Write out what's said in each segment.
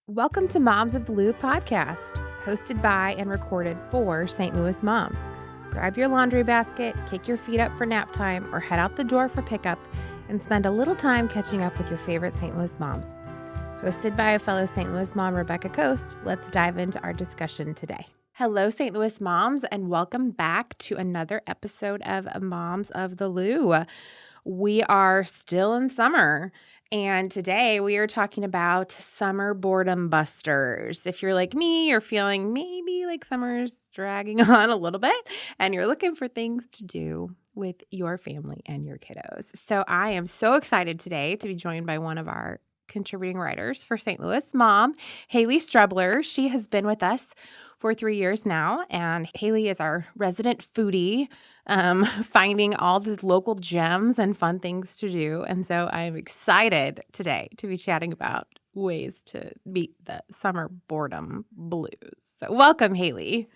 Welcome to Moms of the Lou podcast, hosted by and recorded for St. Louis moms. Grab your laundry basket, kick your feet up for nap time, or head out the door for pickup and spend a little time catching up with your favorite St. Louis moms. Hosted by a fellow St. Louis mom, Rebecca Coast, let's dive into our discussion today. Hello, St. Louis moms, and welcome back to another episode of Moms of the Lou. We are still in summer, and today we are talking about summer boredom busters. If you're like me, you're feeling maybe like summer's dragging on a little bit, and you're looking for things to do with your family and your kiddos. So I am so excited today to be joined by one of our contributing writers for St. Louis Mom, Haley Strebler. She has been with us for 3 years now, and Haley is our resident foodie, finding all the local gems and fun things to do. And so I'm excited today to be chatting about ways to beat the summer boredom blues. So welcome, Haley.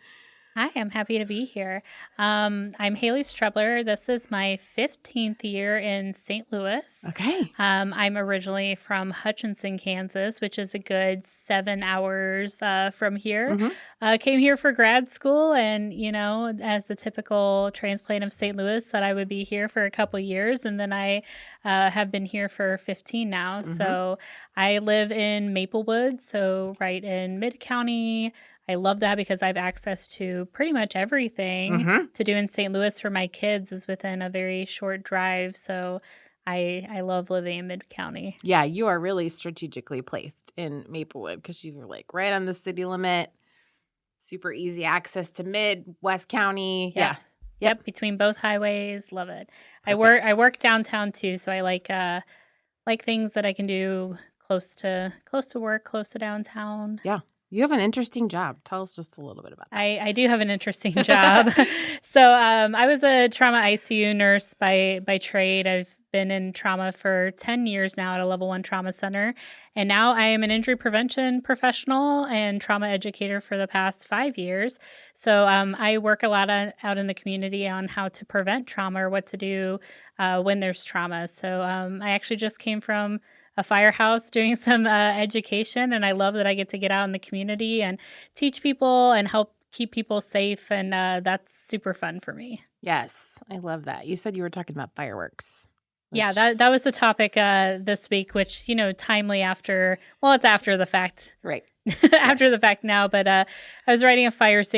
Hi, I'm happy to be here. I'm Haley Strebler. This is my 15th year in St. Louis. Okay. I'm originally from Hutchinson, Kansas, which is a good 7 hours from here. Came here for grad school, and, you know, as the typical transplant of St. Louis, that I would be here for a couple years, and then I have been here for 15 now. So I live in Maplewood, so right in Mid-County. I love that because I have access to pretty much everything to do in St. Louis for my kids is within a very short drive. So I love living in Mid-County. Yeah, you are really strategically placed in Maplewood because you're like right on the city limit, super easy access to West County. Yeah. Yep, between both highways. Love it. Perfect. I work downtown too, so I like things that I can do close to work, close to downtown. Yeah. You have an interesting job. Tell us just a little bit about that. I do have an interesting job. So I was a trauma ICU nurse by trade. I've been in trauma for 10 years now at a level 1 trauma center. And now I am an injury prevention professional and trauma educator for the past 5 years. So I work a lot out in the community on how to prevent trauma or what to do when there's trauma. So I actually just came from a firehouse doing some education, and I love that I get to get out in the community and teach people and help keep people safe, and that's super fun for me. Yes, I love that. You said you were talking about fireworks. Yeah, that was the topic this week, which, you know, timely after, well, it's after the fact. Right. After the fact now, but I was writing a fireworks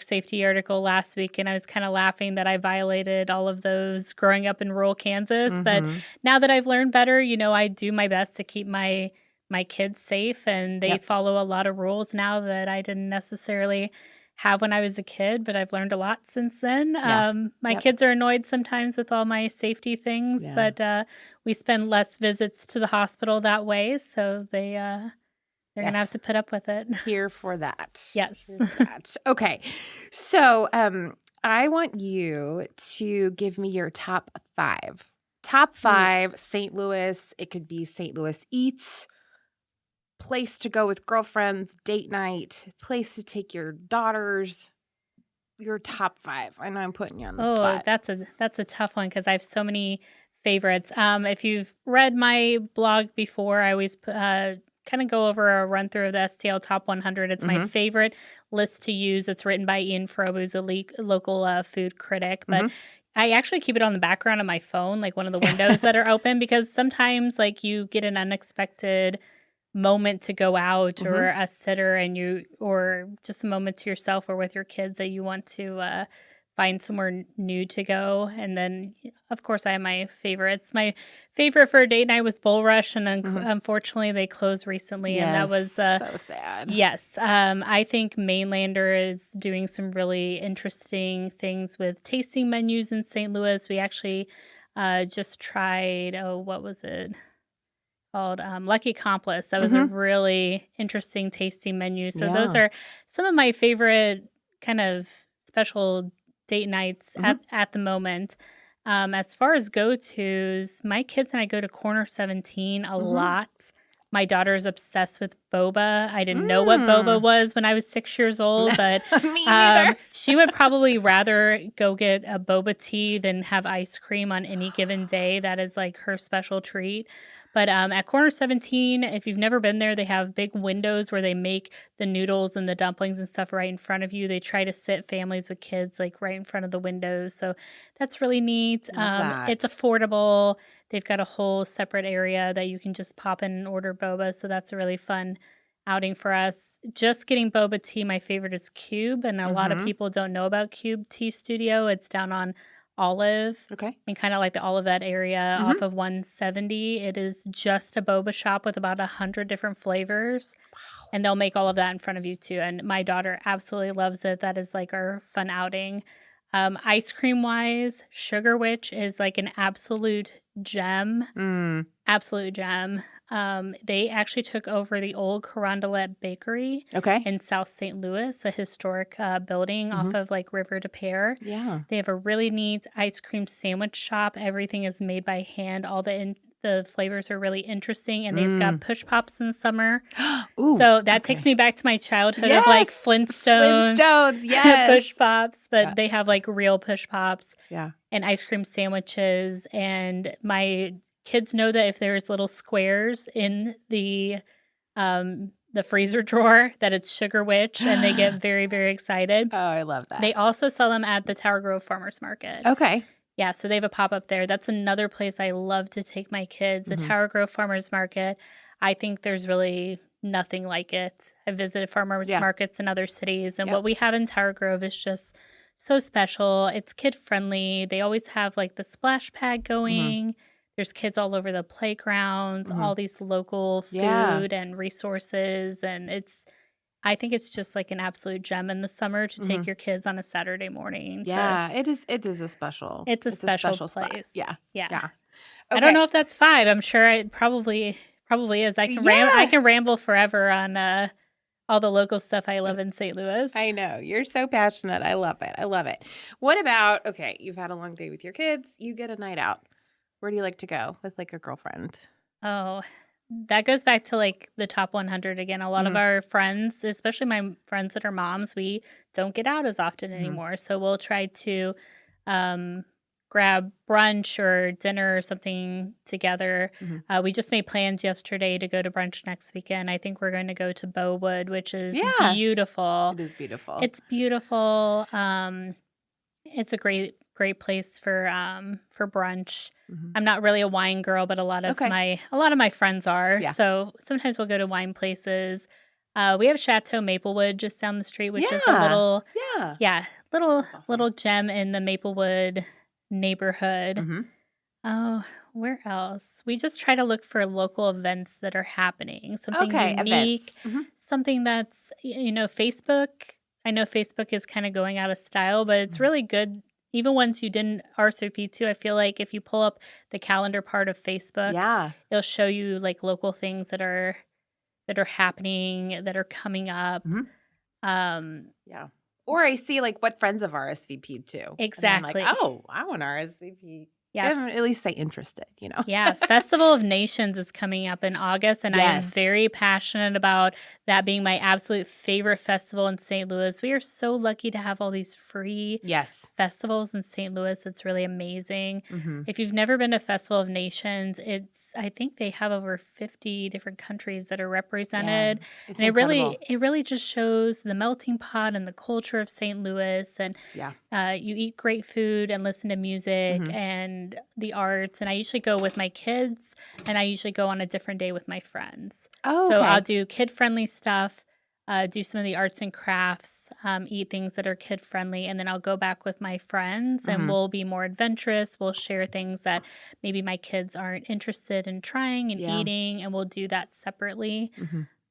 safety article last week, and I was kind of laughing that I violated all of those growing up in rural Kansas. But now that I've learned better, you know, I do my best to keep my kids safe, and they follow a lot of rules now that I didn't necessarily have when I was a kid, but I've learned a lot since then. My kids are annoyed sometimes with all my safety things, but we spend less visits to the hospital that way, so they're going to have to put up with it. Here for that. Yes. Okay. So I want you to give me your top 5. Top 5 St. Louis. It could be St. Louis eats, place to go with girlfriends, date night, place to take your daughters. Your top 5. I know I'm putting you on the spot. That's a tough one because I have so many favorites. If you've read my blog before, I always kind of go over a run through of the STL Top 100. It's my favorite list to use. It's written by Ian Frobe, who's a local food critic. But I actually keep it on the background of my phone, like one of the windows that are open, because sometimes like you get an unexpected moment to go out or a sitter or just a moment to yourself or with your kids that you want to find somewhere new to go. And then, of course, I have my favorites. My favorite for a date night was Bull Rush, and unfortunately, they closed recently, and that was so sad. Yes. I think Mainlander is doing some really interesting things with tasting menus in St. Louis. We actually just tried, what was it called? Lucky Accomplice. That was a really interesting tasting menu. So those are some of my favorite kind of special date nights at the moment. As far as go-tos, my kids and I go to Corner 17 a lot. My daughter's obsessed with boba. I didn't know what boba was when I was 6 years old, but she would probably rather go get a boba tea than have ice cream on any given day. That is like her special treat. But at Corner 17, if you've never been there, they have big windows where they make the noodles and the dumplings and stuff right in front of you. They try to sit families with kids like right in front of the windows. So that's really neat. It's affordable. They've got a whole separate area that you can just pop in and order boba. So that's a really fun outing for us. Just getting boba tea, my favorite is Cube. And a lot of people don't know about Cube Tea Studio. It's down on Olive. Okay. And kind of like the Olivet area off of 170. It is just a boba shop with about 100 different flavors. Wow. And they'll make all of that in front of you too. And my daughter absolutely loves it. That is like our fun outing. Ice cream wise, Sugar Witch is like an absolute gem. Absolute gem. They actually took over the old Carondelet Bakery in South St. Louis, a historic building off of like River de Pear. Yeah. They have a really neat ice cream sandwich shop. Everything is made by hand. All the flavors are really interesting, and they've got push pops in the summer. Ooh, so that takes me back to my childhood of like Flintstones, push pops, but they have like real push pops and ice cream sandwiches. And my kids know that if there's little squares in the freezer drawer, that it's Sugar Witch, and they get very, very excited. Oh, I love that. They also sell them at the Tower Grove Farmers Market. Okay. Yeah, so they have a pop-up there. That's another place I love to take my kids. The Tower Grove Farmers Market, I think there's really nothing like it. I visited farmers markets in other cities, and what we have in Tower Grove is just so special. It's kid-friendly. They always have, like, the splash pad going. There's kids all over the playgrounds, all these local food and resources, and I think it's just like an absolute gem in the summer to take your kids on a Saturday morning. Yeah, it is a special. It's a special place. Spot. Yeah. Okay. I don't know if that's 5. I'm sure it probably is. I can ramble forever on all the local stuff I love in St. Louis. I know. You're so passionate. I love it. What about, you've had a long day with your kids. You get a night out. Where do you like to go with like a girlfriend? Oh, that goes back to like the top 100 again. A lot of our friends, especially my friends that are moms, we don't get out as often anymore. So we'll try to grab brunch or dinner or something together. We just made plans yesterday to go to brunch next weekend. I think we're going to go to Bowood, which is beautiful. It is beautiful. It's beautiful. It's a great place for brunch. I'm not really a wine girl, but a lot of my friends are. Yeah. So sometimes we'll go to wine places. We have Chateau Maplewood just down the street, which is a little gem in the Maplewood neighborhood. Oh, where else? We just try to look for local events that are happening. Something unique, something that's, Facebook. I know Facebook is kind of going out of style, but it's really good. Even ones you didn't RSVP to, I feel like if you pull up the calendar part of Facebook, it'll show you like local things that are happening, that are coming up. Or I see like what friends have RSVP'd to. Exactly. And I'm like, I want to RSVP. Yeah. At least say interested, Yeah. Festival of Nations is coming up in August, and I am very passionate about that being my absolute favorite festival in St. Louis. We are so lucky to have all these free festivals in St. Louis. It's really amazing. If you've never been to Festival of Nations, I think they have over 50 different countries that are represented. And it really just shows the melting pot and the culture of St. Louis. And you eat great food and listen to music and the arts. And I usually go with my kids, and I usually go on a different day with my friends. So I'll do kid-friendly stuff, do some of the arts and crafts, eat things that are kid-friendly, and then I'll go back with my friends, and we'll be more adventurous. We'll share things that maybe my kids aren't interested in trying and eating, and we'll do that separately.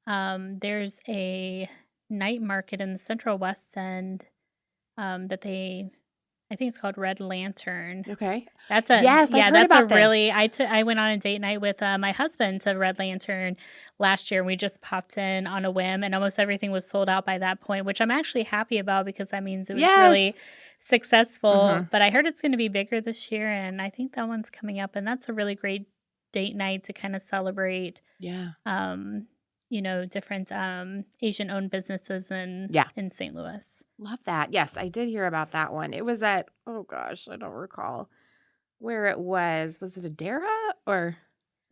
There's a night market in the Central West End I think it's called Red Lantern. Okay. That's a I went on a date night with my husband to Red Lantern last year. We just popped in on a whim, and almost everything was sold out by that point, which I'm actually happy about because that means it was really successful. But I heard it's going to be bigger this year, and I think that one's coming up, and that's a really great date night to kind of celebrate. Different Asian-owned businesses in St. Louis. Love that. Yes, I did hear about that one. It was at, I don't recall where it was. Was it Adara or?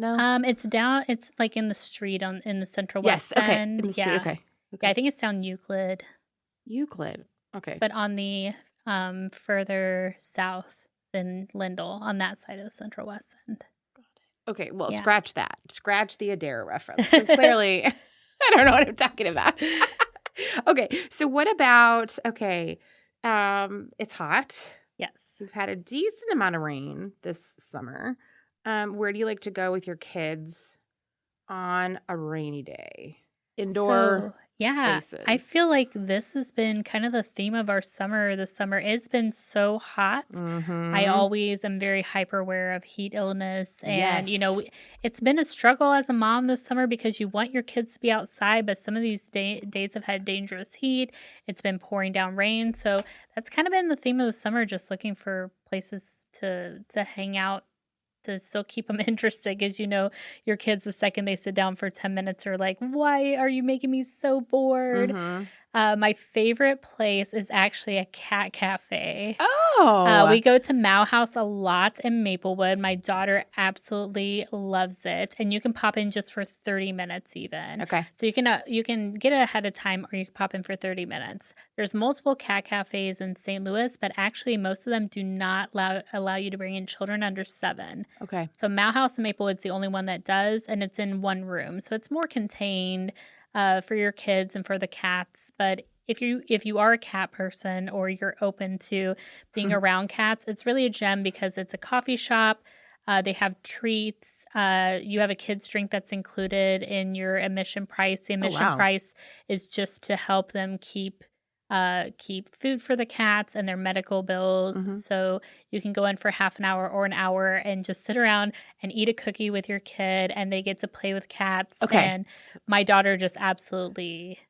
No? It's down. It's like in the street in the Central West Yes, okay. End. In the street, Yeah. okay. Yeah, I think it's down Euclid, Euclid. Okay. but on the further south than Lindell, on that side of the Central West End. Okay, well, Yeah. scratch that. Scratch the Adair reference. 'Cause clearly, I don't know what I'm talking about. Okay, so what about, it's hot. Yes. We've had a decent amount of rain this summer. Where do you like to go with your kids on a rainy day? Indoor spaces. I feel like this has been kind of the theme of our summer this summer. It's been so hot. I always am very hyper aware of heat illness. And, it's been a struggle as a mom this summer because you want your kids to be outside, but some of these days have had dangerous heat. It's been pouring down rain. So that's kind of been the theme of the summer, just looking for places to hang out, to still keep them interested, because your kids, the second they sit down for 10 minutes, are like, why are you making me so bored? My favorite place is actually a cat cafe. Oh. We go to Mau House a lot in Maplewood. My daughter absolutely loves it. And you can pop in just for 30 minutes even. Okay. So you can get ahead of time, or you can pop in for 30 minutes. There's multiple cat cafes in St. Louis, but actually most of them do not allow you to bring in children under 7. Okay. So Mau House in Maplewood's the only one that does, and it's in one room. So it's more contained for your kids and for the cats. But if you are a cat person, or you're open to being around cats, it's really a gem because it's a coffee shop. They have treats. You have a kids drink that's included in your admission price. The admission price is just to help them keep food for the cats and their medical bills. So you can go in for half an hour or an hour and just sit around and eat a cookie with your kid, and they get to play with cats. Okay. And my daughter just absolutely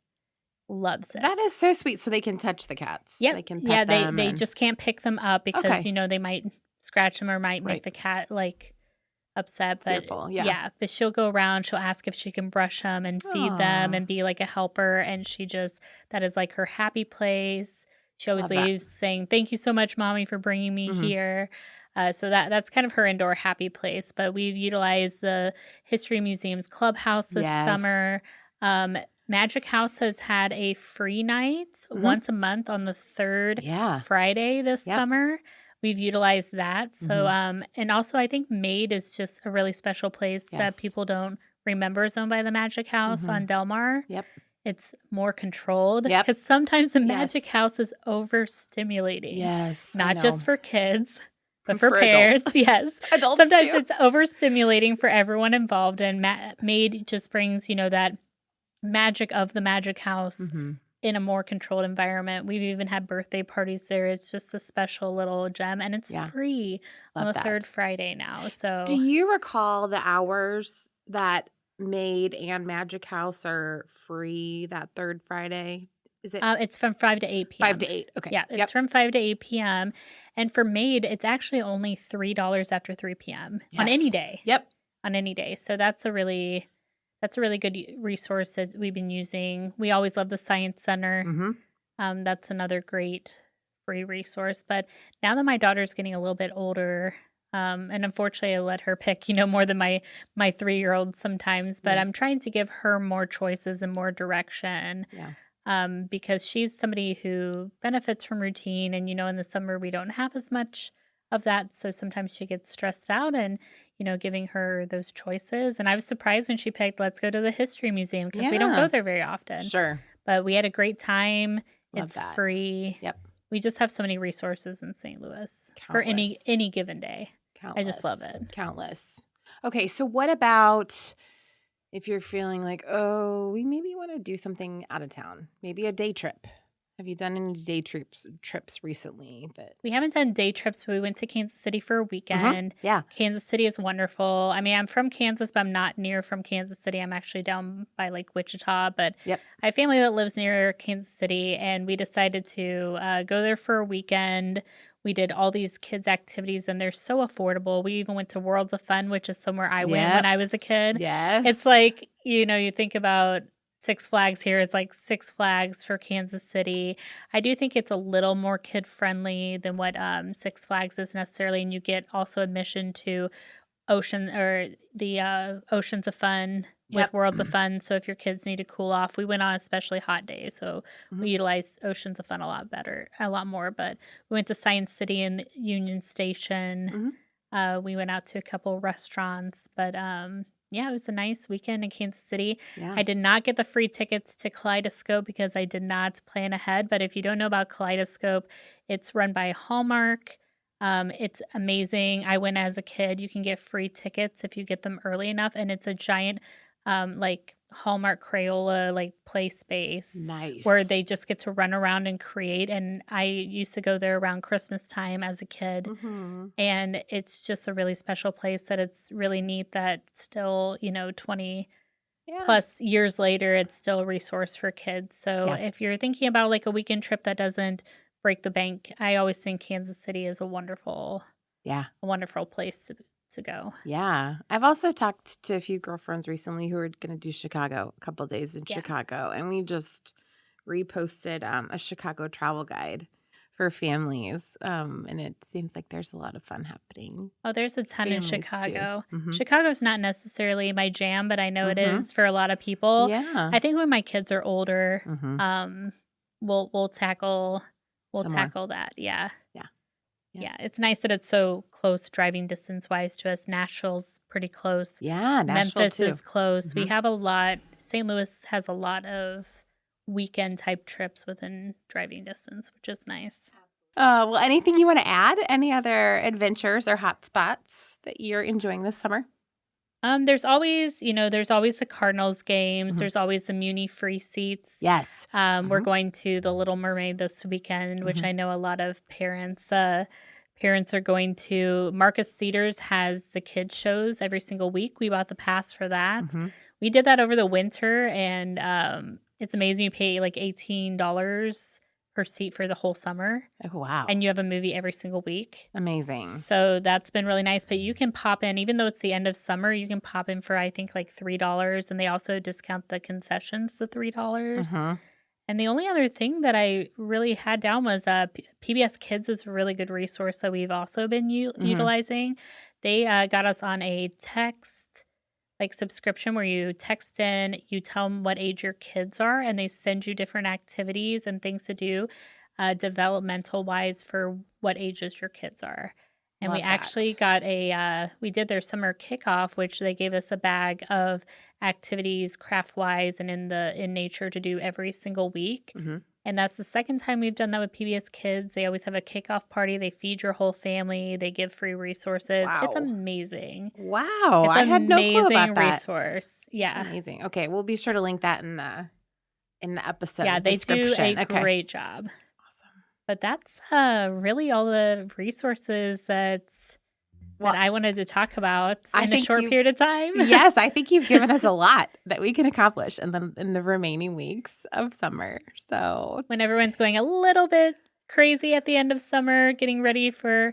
loves it. That is so sweet. So they can touch the cats. Yep. They can pet them. They just can't pick them up because, they might scratch them or might make Right. the cat upset. But Fearful, but she'll go around, she'll ask if she can brush them and feed them and be like a helper. And that is like her happy place. She always leaves saying, thank you so much, Mommy, for bringing me here. So that's kind of her indoor happy place. But we've utilized the History Museum's clubhouse this summer. Magic House has had a free night once a month on the third Friday this summer. We've utilized that. So, and also I think Maid is just a really special place that people don't remember is owned by the Magic House on Del Mar. Yep. It's more controlled because sometimes the Magic House is overstimulating. Yes. Not just for kids, but for adults. parents. Yes. Adults Sometimes too. it's overstimulating for everyone involved. And Maid just brings, that magic of the Magic House in a more controlled environment. We've even had birthday parties there. It's just a special little gem, and it's free on the third Friday now. So, do you recall the hours that Maid and Magic House are free that third Friday? Is it? It's from 5 to 8 p.m. 5 to 8. Okay. Yeah, it's from 5 to 8 p.m. And for Maid, it's actually only $3 after 3 p.m. on any day. Yep. On any day. So that's a really good resource that we've been using. We always love the Science Center. That's another great free resource. But now that my daughter's getting a little bit older, and unfortunately I let her pick, more than my 3-year-old sometimes, but I'm trying to give her more choices and more direction. Because she's somebody who benefits from routine, and in the summer we don't have as much of that, so sometimes she gets stressed out, and giving her those choices. And I was surprised when she picked let's go to the History Museum, because we don't go there very often. Sure. But we had a great time. It's that. Free. Yep. We just have so many resources in St. Louis for any given day. Countless. I just love it. Countless. Okay, so what about if you're feeling like, oh, we maybe want to do something out of town, maybe a day trip? Have you done any day trips recently? We haven't done day trips, but we went to Kansas City for a weekend. Yeah. Kansas City is wonderful. I mean, I'm from Kansas, but I'm not near from Kansas City. I'm actually down by Wichita, but I have family that lives near Kansas City, and we decided to go there for a weekend. We did all these kids' activities, and they're so affordable. We even went to Worlds of Fun, which is somewhere I went when I was a kid. Yes. It's like, you think about Six Flags here. It's like Six Flags for Kansas City. I do think it's a little more kid-friendly than what Six Flags is necessarily, and you get also admission to Oceans of Fun with Worlds of Fun. So if your kids need to cool off, we went on especially hot days. So we utilized Oceans of Fun a lot more. But we went to Science City and Union Station. We went out to a couple restaurants. But it was a nice weekend in Kansas City. Yeah. I did not get the free tickets to Kaleidoscope because I did not plan ahead. But if you don't know about Kaleidoscope, it's run by Hallmark. It's amazing. I went as a kid. You can get free tickets if you get them early enough. And it's a giant Hallmark Crayola play space. Nice. Where they just get to run around and create. And I used to go there around Christmas time as a kid. And it's just a really special place that it's really neat that still, 20 plus years later, it's still a resource for kids. So if you're thinking about a weekend trip that doesn't break the bank, I always think Kansas City is a wonderful place to go. Yeah. I've also talked to a few girlfriends recently who are going to do Chicago, a couple of days in Chicago. And we just reposted a Chicago travel guide for families. And it seems like there's a lot of fun happening. Oh, there's a ton in Chicago. Chicago's not necessarily my jam, but I know it is for a lot of people. Yeah. I think when my kids are older, we'll tackle that. Yeah. Yeah, it's nice that it's so close driving distance wise to us. Nashville's pretty close. Yeah, Nashville Memphis is close. We have a lot. St. Louis has a lot of weekend type trips within driving distance, which is nice. Well, anything you want to add? Any other adventures or hot spots that you're enjoying this summer? There's always the Cardinals games. There's always the Muni free seats. Yes. We're going to the Little Mermaid this weekend, which I know a lot of parents are going to. Marcus Theaters has the kids shows every single week. We bought the pass for that. We did that over the winter, and it's amazing. You pay $18 per seat for the whole summer. Oh, wow. And you have a movie every single week. Amazing. So that's been really nice. But you can pop in, even though it's the end of summer, you can pop in for, I think, $3. And they also discount the concessions to $3. And the only other thing that I really had down was PBS Kids is a really good resource that we've also been utilizing. They got us on a text subscription where you text in, you tell them what age your kids are, and they send you different activities and things to do developmental wise for what ages your kids are. And we actually got we did their summer kickoff, which they gave us a bag of activities craft wise and in nature to do every single week. And that's the second time we've done that with PBS Kids. They always have a kickoff party. They feed your whole family. They give free resources. Wow. It's amazing. Wow. I had no clue about that. Resource. Yeah. It's amazing. Okay. We'll be sure to link that in the episode. Yeah, they do a great job. Awesome. But that's really all the resources that I wanted to talk about in a short period of time. Yes, I think you've given us a lot that we can accomplish in the remaining weeks of summer. So when everyone's going a little bit crazy at the end of summer, getting ready for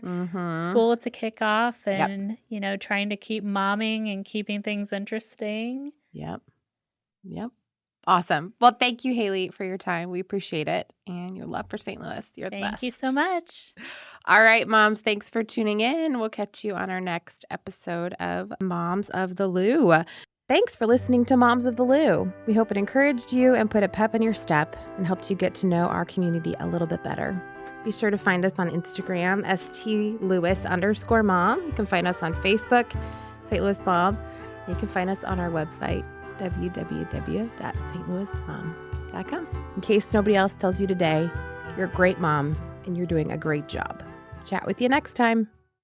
school to kick off and, trying to keep momming and keeping things interesting. Yep. Awesome. Well, thank you, Haley, for your time. We appreciate it. And your love for St. Louis. You're the best. Thank you so much. All right, moms, thanks for tuning in. We'll catch you on our next episode of Moms of the Lou. Thanks for listening to Moms of the Lou. We hope it encouraged you and put a pep in your step and helped you get to know our community a little bit better. Be sure to find us on Instagram, st.louis_mom. You can find us on Facebook, St. Louis Mom. You can find us on our website, www.stlouismom.com. In case nobody else tells you today, you're a great mom and you're doing a great job. Chat with you next time.